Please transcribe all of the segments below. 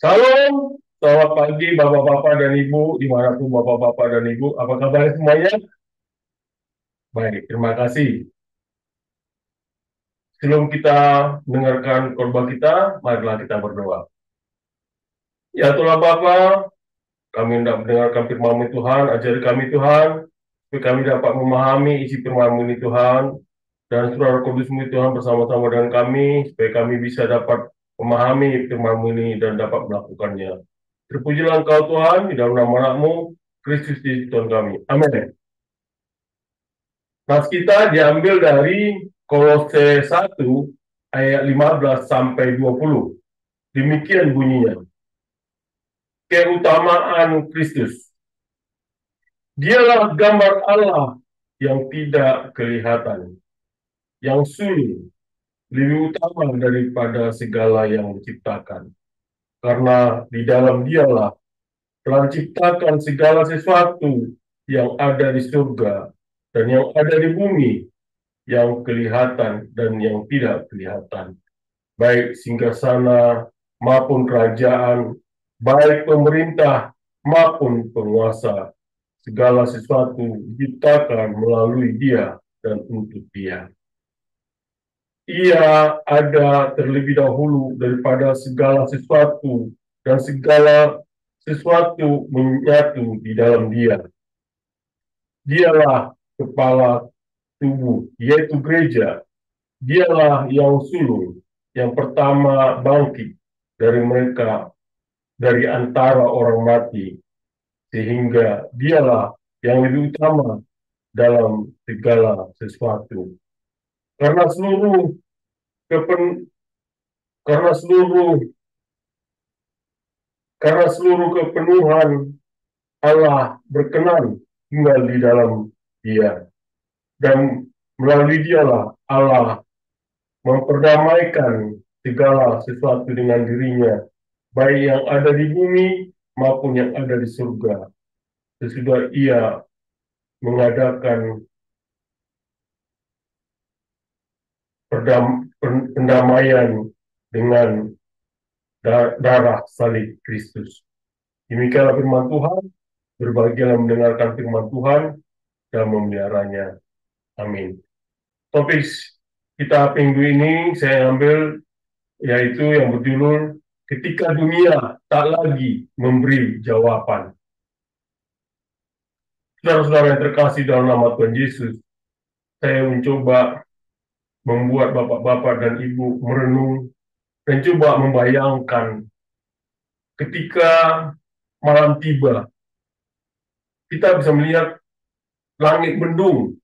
Salam, selamat pagi Bapak-Bapak dan Ibu, dimanapun Bapak-Bapak dan Ibu, apa kabar semuanya? Baik, terima kasih. Sebelum kita mendengarkan khotbah kita, marilah kita berdoa. Ya Tuhan Bapa, kami hendak mendengarkan firman Tuhan, ajari kami Tuhan, supaya kami dapat memahami isi firman ini Tuhan, dan Saudara Kudus-Mu Tuhan bersama-sama dengan kami, supaya kami bisa dapat memahami firman ini dan dapat melakukannya. Terpujilah Engkau Tuhan, di dalam nama anakmu, Kristus Yesus Tuhan kami. Amin. Nas kita diambil dari Kolose 1 ayat 15 sampai 20. Demikian bunyinya. Keutamaan Kristus. Dialah gambar Allah yang tidak kelihatan, yang sulung, lebih utama daripada segala yang diciptakan. Karena di dalam dialah telah diciptakan segala sesuatu yang ada di surga dan yang ada di bumi, yang kelihatan dan yang tidak kelihatan, baik singgasana maupun kerajaan, baik pemerintah maupun penguasa. Segala sesuatu diciptakan melalui Dia dan untuk Dia. Ia ada terlebih dahulu daripada segala sesuatu, dan segala sesuatu menyatu di dalam Dia. Dialah kepala tubuh, yaitu gereja. Dialah yang sulung, yang pertama bangkit dari mereka, dari antara orang mati, sehingga dialah yang lebih utama dalam segala sesuatu. Karena seluruh kepen, karena seluruh karena seluruh kepenuhan Allah berkenan tinggal di dalam Dia, dan melalui Dialah Allah memperdamaikan segala sesuatu dengan dirinya, baik yang ada di bumi maupun yang ada di surga. Sesudah Ia mengadakan pendamaian dengan darah salib Kristus. Demikianlah firman Tuhan, berbahagialah mendengarkan firman Tuhan dan memeliharanya. Amin. Topik kita minggu ini saya ambil yaitu yang berjudul Ketika Dunia Tak Lagi Memberi Jawaban. Saudara-saudara yang terkasih dalam nama Tuhan Yesus, saya mencoba membuat bapak-bapak dan ibu merenung dan coba membayangkan ketika malam tiba, kita bisa melihat langit mendung,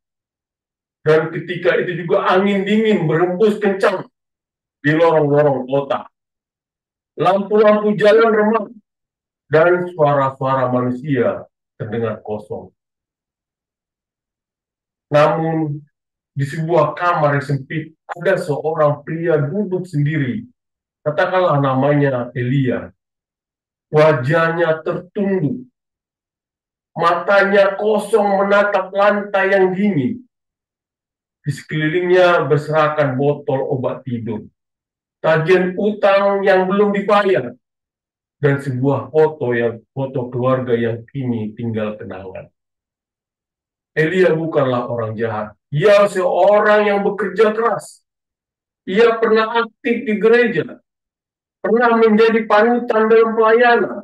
dan ketika itu juga angin dingin berhembus kencang di lorong-lorong kota. Lampu-lampu jalan remang, dan suara-suara manusia terdengar kosong. Namun, di sebuah kamar yang sempit, ada seorang pria duduk sendiri. Katakanlah namanya Elia. Wajahnya tertunduk, matanya kosong menatap lantai yang dingin. Di sekelilingnya berserakan botol obat tidur, tagihan utang yang belum dibayar, dan sebuah foto keluarga yang kini tinggal kenangan. Elia bukanlah orang jahat. Ia seorang yang bekerja keras. Ia pernah aktif di gereja, pernah menjadi panutan dalam pelayanan,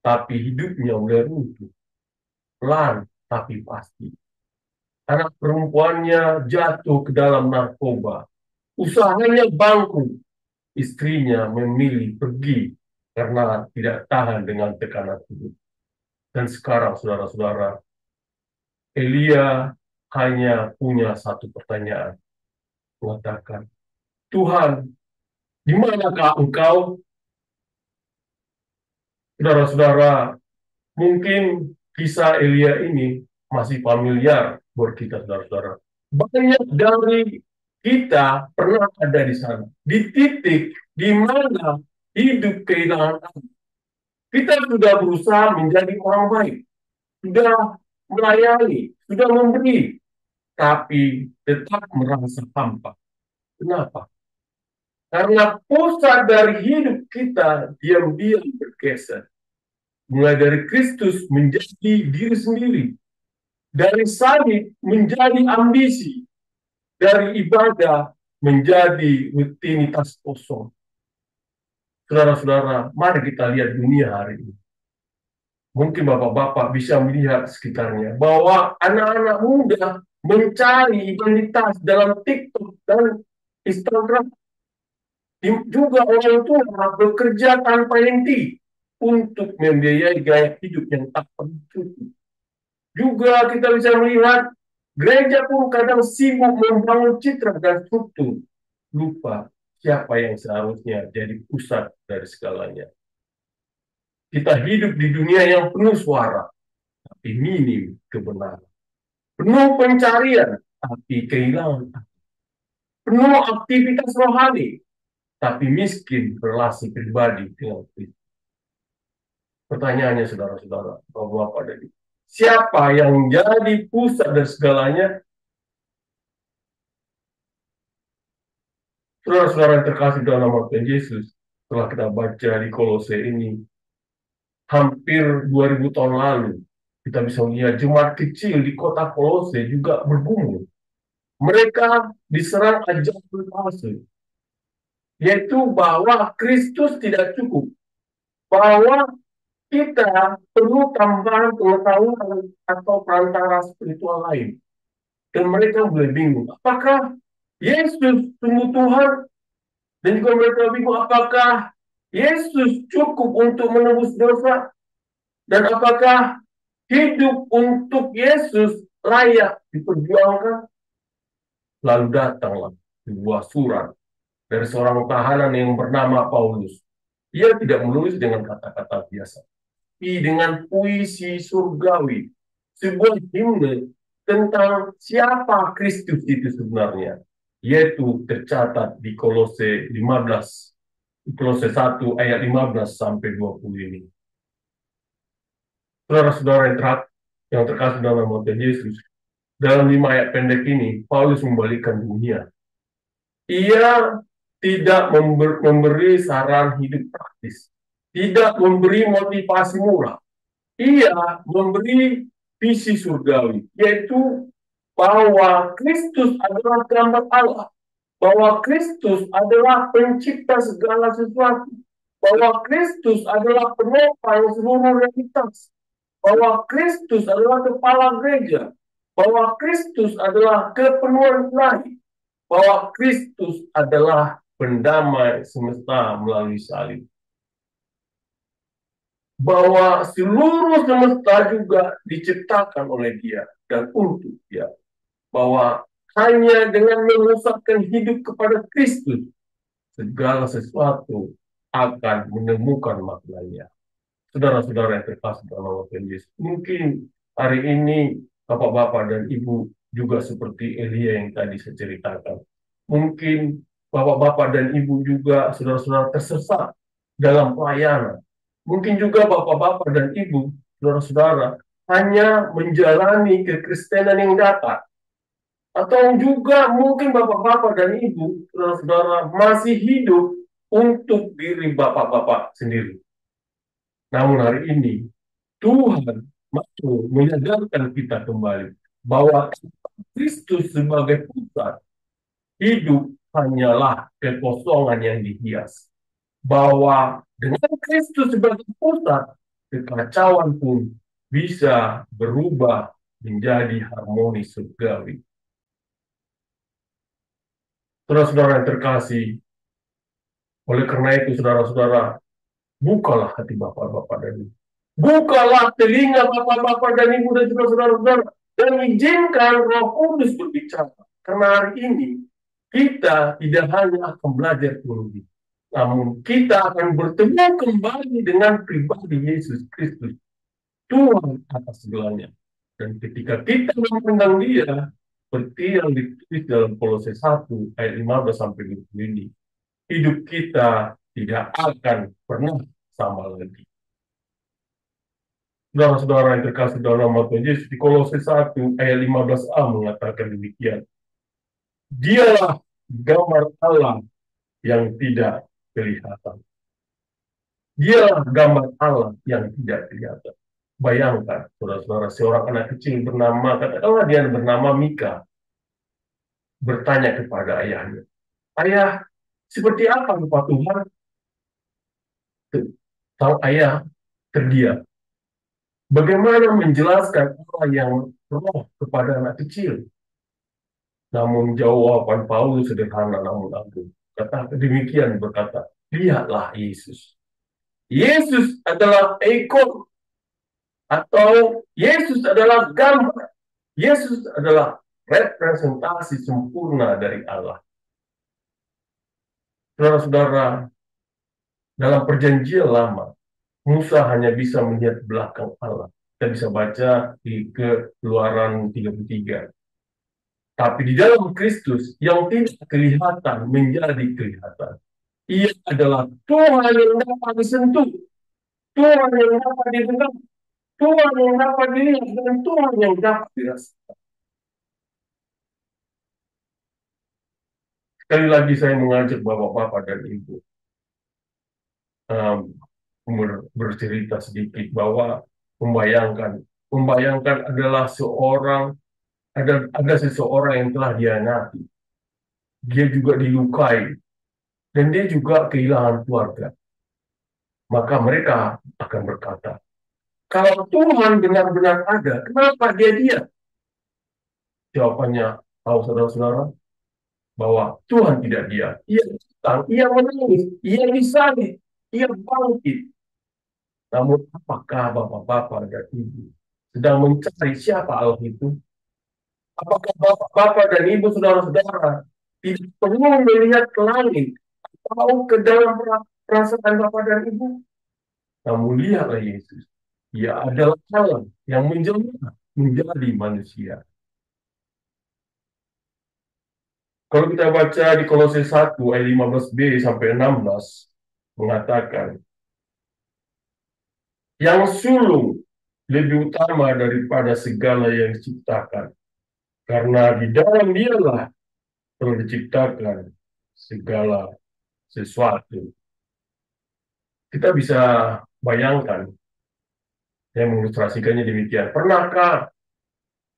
tapi hidupnya mulai runtuh, pelan tapi pasti. Anak perempuannya jatuh ke dalam narkoba. Usahanya bangkrut. Istrinya memilih pergi karena tidak tahan dengan tekanan hidup. Dan sekarang, saudara-saudara, Elia hanya punya satu pertanyaan. Mengatakan, Tuhan, di manakah Engkau? Saudara-saudara, mungkin kisah Elia ini masih familiar buat kita, saudara-saudara. Banyak dari kita pernah ada di sana, di titik di mana hidup kehilangan arti. Kita sudah berusaha menjadi orang baik, sudah melayani, sudah memberi, tapi tetap merasa hampa. Kenapa? Karena pusat dari hidup kita diam-diam bergeser. Mulai dari Kristus menjadi diri sendiri, dari salib menjadi ambisi, dari ibadah menjadi rutinitas kosong. Saudara-saudara, mari kita lihat dunia hari ini. Mungkin bapak-bapak bisa melihat sekitarnya bahwa anak-anak muda mencari identitas dalam TikTok dan Instagram. Juga orang tua bekerja tanpa henti untuk membiayai gaya hidup yang tak pernah cukup. Juga kita bisa melihat gereja pun kadang sibuk membangun citra dan struktur. Lupa siapa yang seharusnya jadi pusat dari segalanya. Kita hidup di dunia yang penuh suara, tapi minim kebenaran. Penuh pencarian, tapi kehilangan. Penuh aktivitas rohani, tapi miskin relasi pribadi dengan Kristus. Pertanyaannya, saudara-saudara, bapak-bapak dan ibu, siapa yang jadi pusat dari segalanya? Saudara-saudara yang terkasih dalam nama Tuhan Yesus, setelah kita baca di Kolose ini, hampir 2000 tahun lalu, kita bisa melihat jemaat kecil di kota Kolose juga bergumul. Mereka diserang ajaran palsu, yaitu bahwa Kristus tidak cukup, bahwa kita perlu tambahan pengetahuan atau perantara spiritual lain. Dan mereka mulai bingung, apakah Yesus sungguh Tuhan? Dan juga mereka bingung, apakah Yesus cukup untuk menebus dosa? Dan apakah hidup untuk Yesus layak diperjuangkan? Lalu datanglah sebuah surat dari seorang tahanan yang bernama Paulus. Ia tidak menulis dengan kata-kata biasa, tapi dengan puisi surgawi, sebuah himne tentang siapa Kristus itu sebenarnya, yaitu tercatat di Kolose 15, Kolose 1 ayat 15 sampai 20 ini. Saudara-saudara yang terkasih dalam nama Tuhan Yesus, dalam 5 ayat pendek ini, Paulus membalikkan dunia. Ia tidak memberi saran hidup praktis, tidak memberi motivasi murah. Ia memberi visi surgawi, yaitu bahwa Kristus adalah gambar Allah, bahwa Kristus adalah pencipta segala sesuatu, bahwa Kristus adalah penopang seluruh realitas, bahwa Kristus adalah kepala gereja, bahwa Kristus adalah kepenuhan ilahi, bahwa Kristus adalah pendamai semesta melalui salib. Bahwa seluruh semesta juga diciptakan oleh Dia dan untuk Dia. Bahwa hanya dengan memusatkan hidup kepada Kristus, segala sesuatu akan menemukan maknanya. Saudara-saudara yang terkasih dalam Tuhan Yesus, mungkin hari ini bapak-bapak dan ibu juga seperti Elia yang tadi saya ceritakan. Mungkin bapak-bapak dan ibu juga saudara-saudara tersesat dalam pelayanan. Mungkin juga bapak-bapak dan ibu, saudara-saudara, hanya menjalani kekristenan yang datar. Atau juga mungkin bapak-bapak dan ibu, saudara-saudara, masih hidup untuk diri bapak-bapak sendiri. Namun hari ini, Tuhan mau menyadarkan kita kembali bahwa Kristus sebagai pusat hidup hanyalah kekosongan yang dihias. Bahwa dengan Kristus sebagai pusat, kekacauan pun bisa berubah menjadi harmoni surgawi. Saudara-saudara yang terkasih, oleh karena itu saudara-saudara, bukalah hati bapak-bapak dan ibu. Bukalah telinga bapak-bapak dan ibu dan juga saudara-saudara, dan izinkan Roh Kudus berbicara. Karena hari ini kita tidak hanya akan belajar teologi, namun kita akan bertemu kembali dengan pribadi Yesus Kristus, Tuhan atas segalanya. Dan ketika kita memandang Dia, seperti yang ditulis dalam Kolose 1 ayat 15 sampai 20 ini, hidup kita tidak akan pernah sama lagi. Saudara-saudara yang terkasih dalam nama Tuhan Yesus, di Kolose 1 ayat 15a mengatakan demikian. Dialah gambar Allah yang tidak kelihatan. Dialah gambar Allah yang tidak kelihatan. Bayangkan, saudara-saudara, seorang anak kecil bernama, katakanlah dia bernama Mika, bertanya kepada ayahnya, "Ayah, seperti apa rupa Tuhan?" Sang ayah terdiam. Bagaimana menjelaskan Allah yang roh kepada anak kecil? Namun jawaban Paulus sederhana namun agung. Kata demikian berkata, lihatlah Yesus. Yesus adalah ekor, atau Yesus adalah gambar. Yesus adalah representasi sempurna dari Allah. Saudara-saudara, dalam perjanjian lama, Musa hanya bisa melihat belakang Allah. Kita bisa baca di Keluaran 33. Tapi di dalam Kristus, yang tidak kelihatan menjadi kelihatan. Ia adalah Tuhan yang dapat disentuh, Tuhan yang dapat didengar, Tuhan yang dapat dilihat, dan Tuhan yang dapat dirasakan. Sekali lagi saya mengajak bapak-bapak dan ibu um, bercerita sedikit bahwa membayangkan adalah ada seseorang yang telah dihianati, dia juga dilukai, dan dia juga kehilangan keluarga. Maka mereka akan berkata, kalau Tuhan benar-benar ada, kenapa dia diam? Jawabannya, tahu saudara-saudara, bahwa Tuhan tidak diam. Ia datang, ia menangis, ia disalib, ia bangkit. Namun apakah bapak-bapak dan ibu sedang mencari siapa Allah itu? Apakah bapak-bapak dan ibu saudara-saudara tidak perlu melihat ke langit atau ke dalam perasaan bapak dan ibu? Namun lihatlah Yesus. Ia adalah Allah yang menjelma menjadi manusia. Kalau kita baca di Kolose 1 ayat 15b sampai 16 mengatakan, yang sulung lebih utama daripada segala yang diciptakan, karena di dalam dialah telah diciptakan segala sesuatu. Kita bisa bayangkan, yang mengilustrasikannya demikian. Pernahkah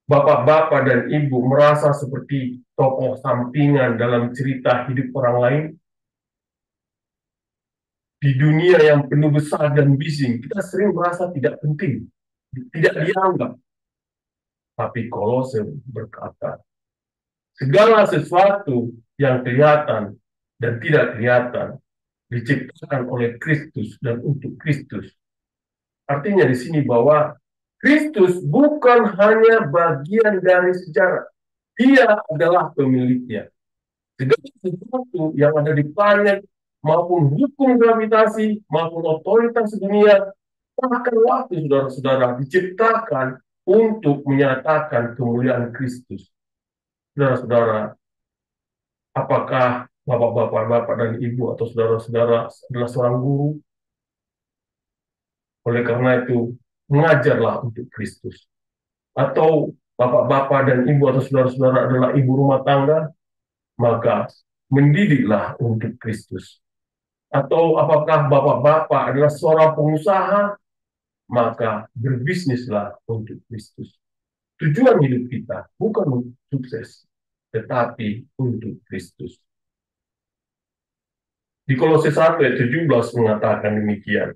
bapak-bapak dan ibu merasa seperti tokoh sampingan dalam cerita hidup orang lain? Di dunia yang penuh besar dan bising, kita sering merasa tidak penting, tidak dianggap. Tapi Kolose berkata, segala sesuatu yang kelihatan dan tidak kelihatan diciptakan oleh Kristus dan untuk Kristus. Artinya di sini bahwa Kristus bukan hanya bagian dari sejarah. Dia adalah pemiliknya. Segala sesuatu yang ada di planet maupun hukum gravitasi maupun otoritas dunia, bahkan waktu saudara-saudara diciptakan untuk menyatakan kemuliaan Kristus. Saudara-saudara, apakah bapak-bapak dan ibu atau saudara-saudara adalah seorang guru? Oleh karena itu, mengajarlah untuk Kristus. Atau bapak-bapak dan ibu atau saudara-saudara adalah ibu rumah tangga, maka mendidiklah untuk Kristus. Atau apakah bapak-bapak adalah seorang pengusaha, maka berbisnislah untuk Kristus. Tujuan hidup kita bukan untuk sukses, tetapi untuk Kristus. Di Kolose 1 ayat 17 mengatakan demikian.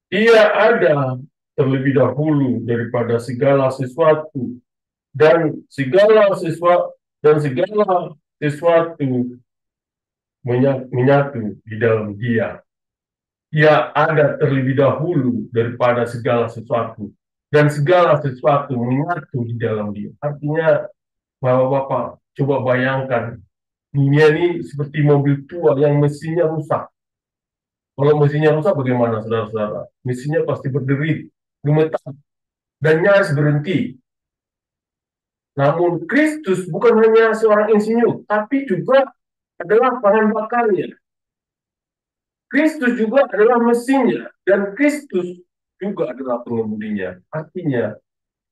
Ia ada terlebih dahulu daripada segala sesuatu, dan segala sesuatu menyatu di dalam Dia. Ia ada terlebih dahulu daripada segala sesuatu, dan segala sesuatu menyatu di dalam Dia. Artinya, Bapak-bapak, coba bayangkan, dunia ini seperti mobil tua yang mesinnya rusak. Kalau mesinnya rusak bagaimana, saudara-saudara? Mesinnya pasti berderit, gemetar, dan nyaris berhenti. Namun Kristus bukan hanya seorang insinyur, tapi juga adalah bahan bakarnya. Kristus juga adalah mesinnya, dan Kristus juga adalah pengemudinya. Artinya,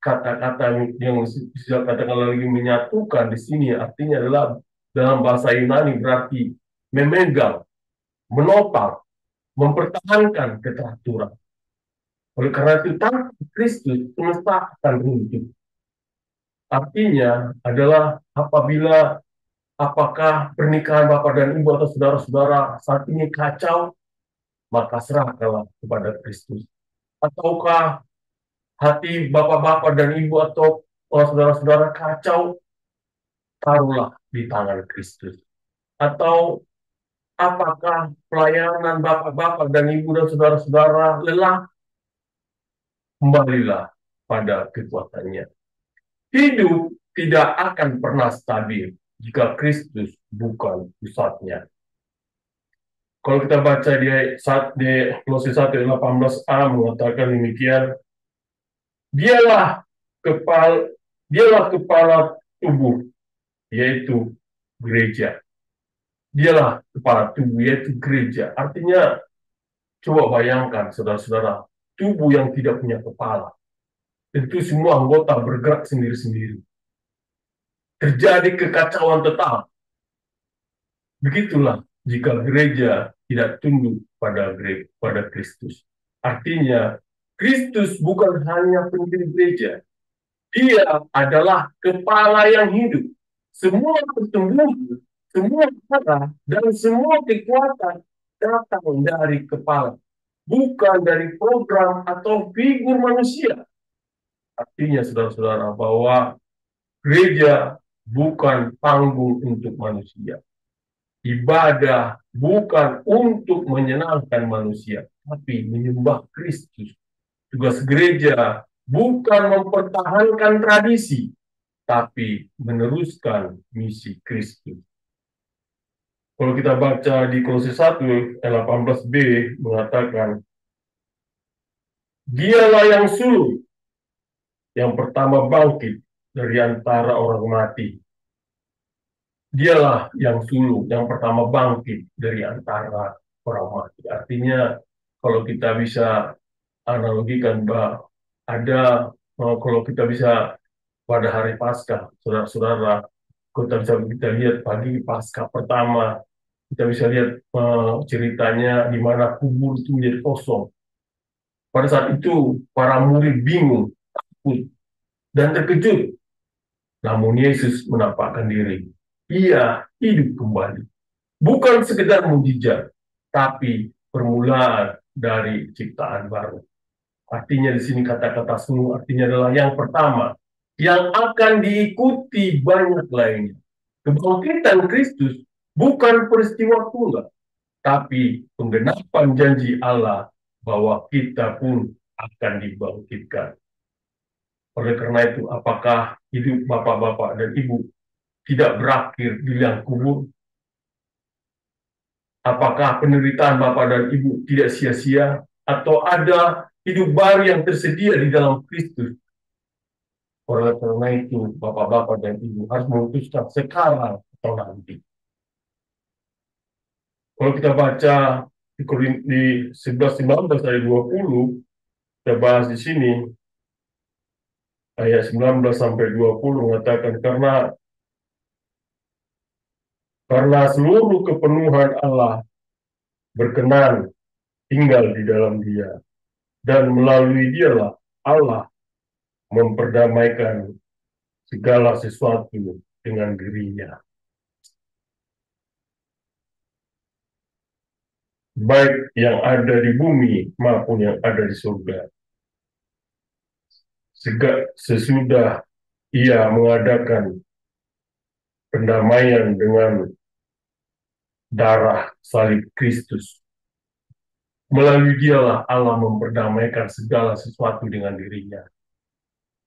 kata-kata yang bisa katakan lagi menyatukan di sini artinya adalah dalam bahasa Yunani berarti memegang, menopang, mempertahankan keteraturan. Oleh karena itu, tanpa Kristus, semesta akan runtuh. Artinya adalah apabila apakah pernikahan Bapak dan Ibu atau saudara-saudara saat ini kacau, maka serahkanlah kepada Kristus. Ataukah hati Bapak-Bapak dan Ibu atau saudara-saudara kacau, taruhlah di tangan Kristus. Atau apakah pelayanan Bapak-Bapak dan Ibu dan saudara-saudara lelah, kembalilah pada kekuatannya. Hidup tidak akan pernah stabil jika Kristus bukan pusatnya. Kalau kita baca di Kolose 1 ayat 18a mengatakan demikian, dialah kepala tubuh, yaitu gereja. Dialah kepala tubuh, yaitu gereja. Artinya, coba bayangkan saudara-saudara, tubuh yang tidak punya kepala. Tentu semua anggota bergerak sendiri-sendiri. Terjadi kekacauan total. Begitulah jika gereja tidak tunduk pada Kristus. Artinya, Kristus bukan hanya pendiri gereja. Dia adalah kepala yang hidup. Semua pertumbuhan, semua cara, dan semua kekuatan datang dari kepala. Bukan dari program atau figur manusia. Artinya, saudara-saudara, bahwa gereja bukan panggung untuk manusia. Ibadah bukan untuk menyenangkan manusia, tapi menyembah Kristus. Tugas gereja bukan mempertahankan tradisi, tapi meneruskan misi Kristus. Kalau kita baca di Kolose 1 ayat 18b mengatakan, dialah yang sulung, yang pertama bangkit dari antara orang mati. Dialah yang sulung, yang pertama bangkit dari antara orang mati. Artinya, kalau kita bisa analogikan, kalau kita bisa pada hari Paskah, saudara-saudara, kita lihat pagi Paskah pertama, kita bisa lihat ceritanya di mana kubur itu menjadi kosong. Pada saat itu, para murid bingung, takut, dan terkejut. Namun Yesus menampakkan diri. Ia hidup kembali. Bukan sekedar mujizat, tapi permulaan dari ciptaan baru. Artinya di sini kata-kata sulung artinya adalah yang pertama, yang akan diikuti banyak lainnya. Kebangkitan Kristus bukan peristiwa tunggal, tapi penggenapan janji Allah bahwa kita pun akan dibangkitkan. Oleh karena itu, apakah hidup bapak-bapak dan ibu tidak berakhir di liang kubur? Apakah penderitaan bapak dan ibu tidak sia-sia? Atau ada hidup baru yang tersedia di dalam Kristus? Oleh karena itu, bapak-bapak dan ibu harus memutuskan sekarang atau nanti. Kalau kita baca di 11-19 ayat 20, kita bahas di sini, ayat 19 sampai 20 mengatakan, karena seluruh kepenuhan Allah berkenan tinggal di dalam Dia, dan melalui Dialah Allah memperdamaikan segala sesuatu dengan dirinya, baik yang ada di bumi maupun yang ada di surga. Sesudah Ia mengadakan pendamaian dengan darah salib Kristus. Melalui Dialah Allah memperdamaikan segala sesuatu dengan dirinya.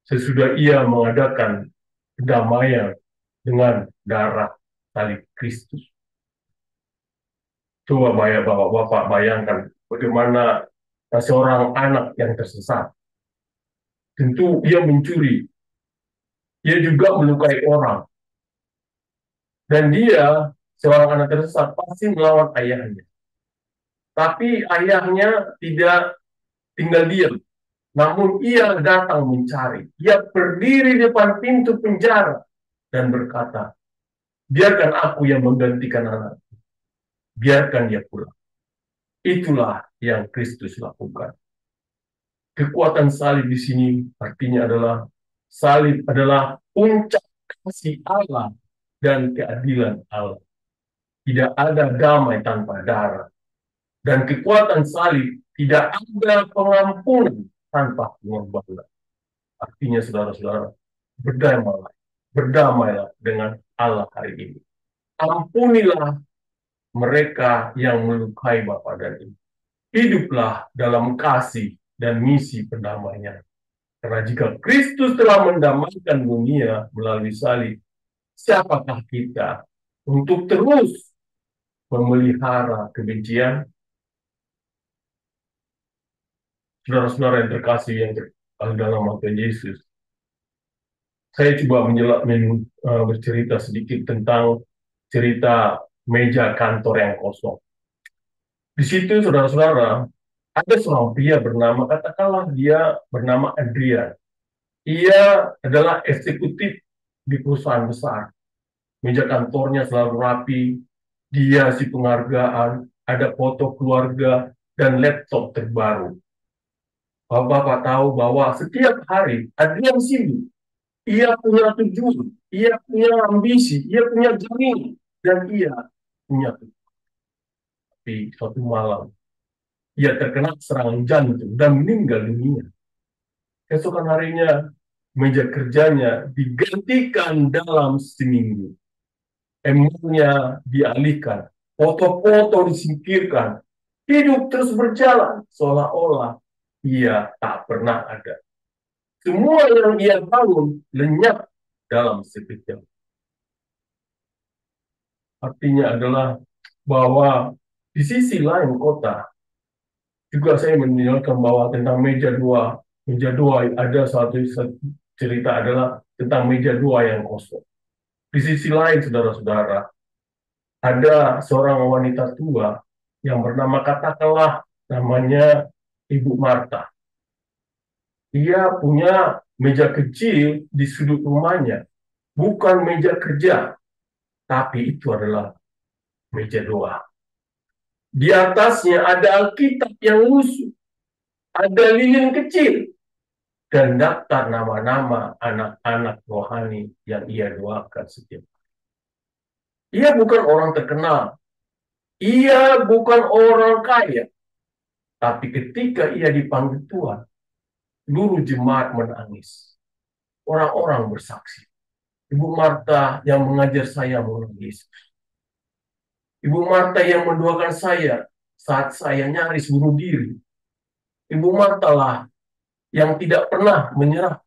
Sesudah Ia mengadakan pendamaian dengan darah salib Kristus. Coba bapak-bapak bayangkan bagaimana seorang anak yang tersesat. Tentu ia mencuri. Ia juga melukai orang. Dan dia, seorang anak tersesat, pasti melawan ayahnya. Tapi ayahnya tidak tinggal diam. Namun ia datang mencari. Ia berdiri di depan pintu penjara dan berkata, biarkan aku yang menggantikan anak. Biarkan dia pulang. Itulah yang Kristus lakukan. Kekuatan salib di sini artinya adalah salib adalah puncak kasih Allah dan keadilan Allah. Tidak ada damai tanpa darah. Dan kekuatan salib tidak ada pengampunan tanpa pengorbanan. Artinya saudara-saudara, berdamailah, berdamailah dengan Allah hari ini. Ampunilah mereka yang melukai Bapa dan Ibu. Hiduplah dalam kasih dan misi pendamaian. Karena jika Kristus telah mendamaikan dunia melalui salib, siapakah kita untuk terus memelihara kebencian? Saudara-saudara yang terkasih yang dalam Tuhan Yesus, saya coba bercerita sedikit tentang cerita meja kantor yang kosong. Di situ, saudara-saudara, ada seorang pria bernama, katakanlah dia bernama Adrian. Ia adalah eksekutif di perusahaan besar. Meja kantornya selalu rapi, dia si penghargaan, ada foto keluarga, dan laptop terbaru. Bapak tahu bahwa setiap hari Adrian sibuk. Ia punya tujuan, ia punya ambisi, ia punya jamin, dan ia punya. Tapi suatu malam, ia terkena serangan jantung dan meninggal dunia. Keesokan harinya, meja kerjanya digantikan dalam seminggu. Emailnya dialihkan, foto-foto disingkirkan, hidup terus berjalan seolah-olah ia tak pernah ada. Semua yang ia bangun lenyap dalam sekejap. Artinya adalah bahwa di sisi lain kota juga saya mendengarkan bahwa tentang meja dua ada satu cerita adalah tentang meja dua yang kosong. Di sisi lain, saudara-saudara, ada seorang wanita tua yang bernama, katakanlah namanya Ibu Marta. Ia punya meja kecil di sudut rumahnya, bukan meja kerja, tapi itu adalah meja doa. Di atasnya ada Alkitab yang lusuh, ada lilin kecil, dan daftar nama-nama anak-anak rohani yang ia doakan setiap. Ia bukan orang terkenal, ia bukan orang kaya, tapi ketika ia dipanggil Tuhan, seluruh jemaat menangis. Orang-orang bersaksi. Ibu Marta yang mengajar saya mengenal Yesus. Ibu Marta yang mendoakan saya saat saya nyaris bunuh diri. Ibu Marta lah yang tidak pernah menyerah.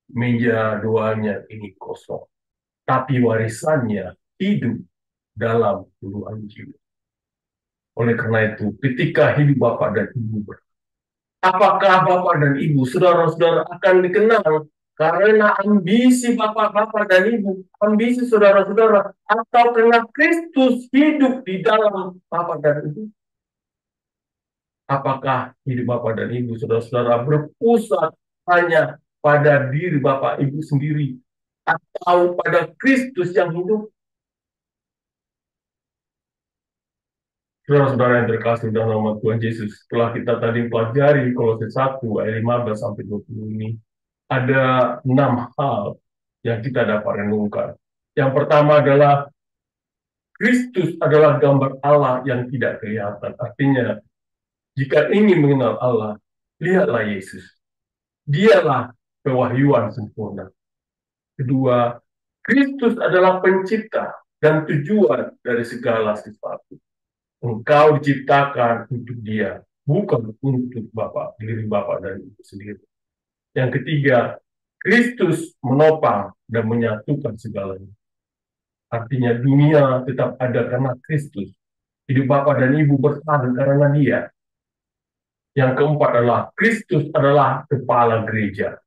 Meja doanya ini kosong, tapi warisannya hidup dalam puluhan jiwa. Oleh karena itu, ketika hidup Bapak dan Ibu, apakah Bapak dan Ibu, saudara-saudara akan dikenal karena ambisi Bapak-Bapak dan Ibu, ambisi saudara-saudara, atau karena Kristus hidup di dalam Bapak dan Ibu? Apakah hidup Bapak dan Ibu, saudara-saudara, berpusat hanya pada diri Bapak Ibu sendiri, atau pada Kristus yang hidup? Saudara-saudara yang terkasih dalam nama Tuhan Yesus, setelah kita tadi pelajari Kolose 1 ayat 15 sampai 20 ini, ada 6 hal yang kita dapat renungkan. Yang pertama adalah Kristus adalah gambar Allah yang tidak kelihatan. Artinya, jika ingin mengenal Allah, lihatlah Yesus. Dialah pewahyuan sempurna. Kedua, Kristus adalah pencipta dan tujuan dari segala sesuatu. Engkau diciptakan untuk Dia, bukan untuk diri Bapak dan Ibu sendiri. Yang ketiga, Kristus menopang dan menyatukan segalanya. Artinya dunia tetap ada karena Kristus. Hidup Bapak dan Ibu bertahan karena Dia. Yang keempat adalah Kristus adalah kepala gereja.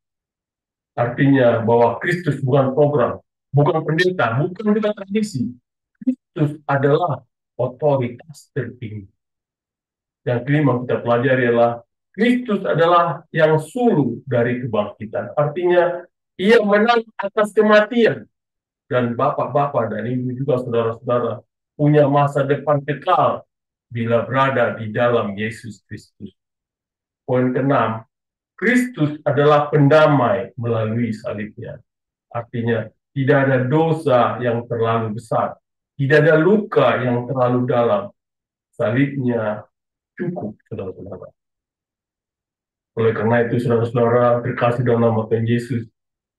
Artinya bahwa Kristus bukan program, bukan pendeta, bukan juga tradisi. Kristus adalah otoritas tertinggi. Yang kelima kita pelajari adalah Kristus adalah yang sulung dari kebangkitan. Artinya ia menang atas kematian. Dan bapak-bapak dan ibu juga saudara-saudara, punya masa depan kekal bila berada di dalam Yesus Kristus. Poin keenam, Kristus adalah pendamai melalui salibnya. Artinya, tidak ada dosa yang terlalu besar, tidak ada luka yang terlalu dalam. Salibnya cukup, saudara-saudara. Oleh karena itu, saudara-saudara terkasih dalam nama Tuhan Yesus,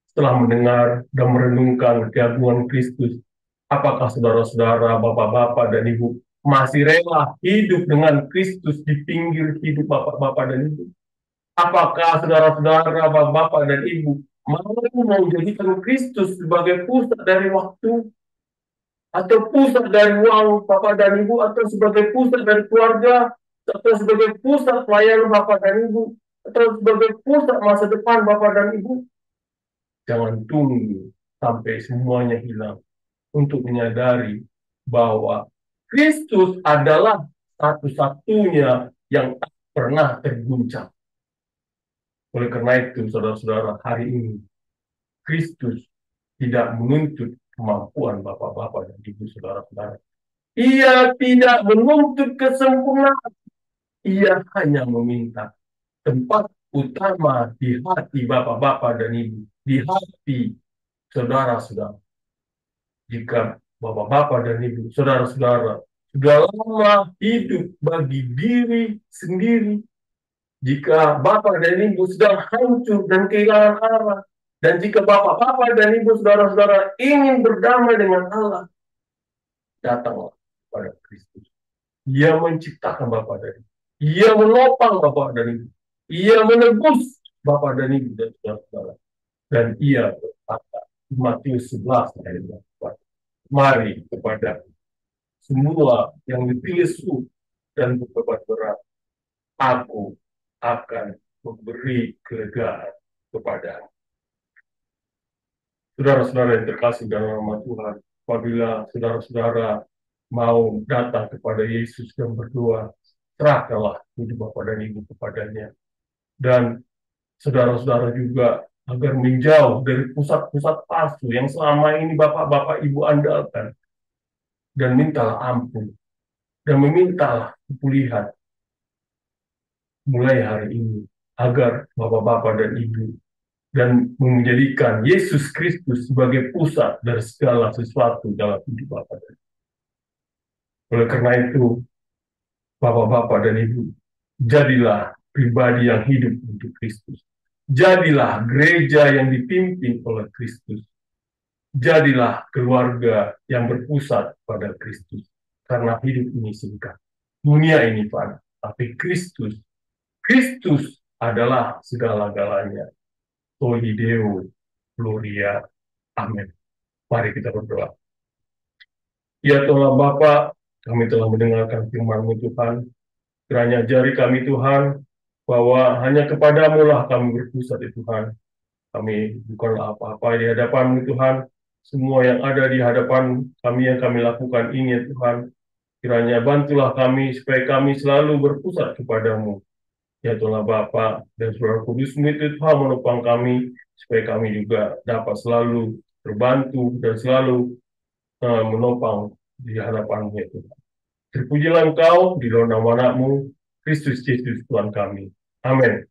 setelah mendengar dan merenungkan keagungan Kristus, apakah saudara-saudara, bapak-bapak, dan ibu masih rela hidup dengan Kristus di pinggir hidup bapak-bapak dan ibu? Apakah saudara-saudara, bapak-bapak, dan ibu mau menjadikan Kristus sebagai pusat dari waktu, atau pusat dari uang bapak dan ibu, atau sebagai pusat dari keluarga, atau sebagai pusat pelayanan bapak dan ibu, atau sebagai pusat masa depan bapak dan ibu? Jangan tunggu sampai semuanya hilang untuk menyadari bahwa Kristus adalah satu-satunya yang tak pernah terguncang. Oleh karena itu, saudara-saudara, hari ini Kristus tidak menuntut kemampuan bapak-bapak dan ibu saudara-saudara. Ia tidak menuntut kesempurnaan. Ia hanya meminta tempat utama di hati bapak-bapak dan ibu, di hati saudara-saudara. Jika bapak-bapak dan ibu, saudara-saudara, sudah lama hidup bagi diri sendiri, jika bapak dan ibu sedang hancur dan kehilangan arah, dan jika bapak-bapak dan ibu, saudara-saudara, ingin berdamai dengan Allah, datanglah kepada Kristus. Ia menciptakan bapak dan ibu. Ia menopang bapak dan ibu. Ia menebus bapak dan ibu dan saudara-saudara. Dan ia berkata, Matius 11 ayat 4, mari kepada semua yang dipilih suci dan beban berat, aku akan memberi kelegaan kepada saudara-saudara yang terkasih dalam nama Tuhan. Apabila saudara-saudara mau datang kepada Yesus dan berdoa, serahkanlah hidup Bapak dan Ibu kepadanya. Dan saudara-saudara juga agar menjauh dari pusat-pusat palsu yang selama ini Bapak-Bapak Ibu andalkan. Dan mintalah ampun. Dan memintalah kepulihan mulai hari ini. Agar Bapak-Bapak dan Ibu dan menjadikan Yesus Kristus sebagai pusat dari segala sesuatu dalam hidup Bapak dan Ibu. Oleh karena itu, Bapak-bapak dan Ibu, jadilah pribadi yang hidup untuk Kristus. Jadilah gereja yang dipimpin oleh Kristus. Jadilah keluarga yang berpusat pada Kristus. Karena hidup ini singkat. Dunia ini fana. Tapi Kristus adalah segala-galanya. Soli Deo, Gloria, Amin. Mari kita berdoa. Ya Tuhan Bapa, kami telah mendengarkan firman-Mu Tuhan. Kiranya ajari kami Tuhan, bahwa hanya kepadamu lah kami berpusat ya Tuhan. Kami bukanlah apa-apa di hadapan-Mu Tuhan. Semua yang ada di hadapan kami yang kami lakukan ini ya Tuhan. Kiranya bantulah kami supaya kami selalu berpusat kepadamu. Ya Tuhan Bapa dan Saudara Kudus-Mu itu Tuhan menopang kami supaya kami juga dapat selalu terbantu dan selalu menopang di hadapan-Mu ya Tuhan. Terpujilah Engkau di dalam nama Anakmu, Kristus Yesus Tuhan kami. Amin.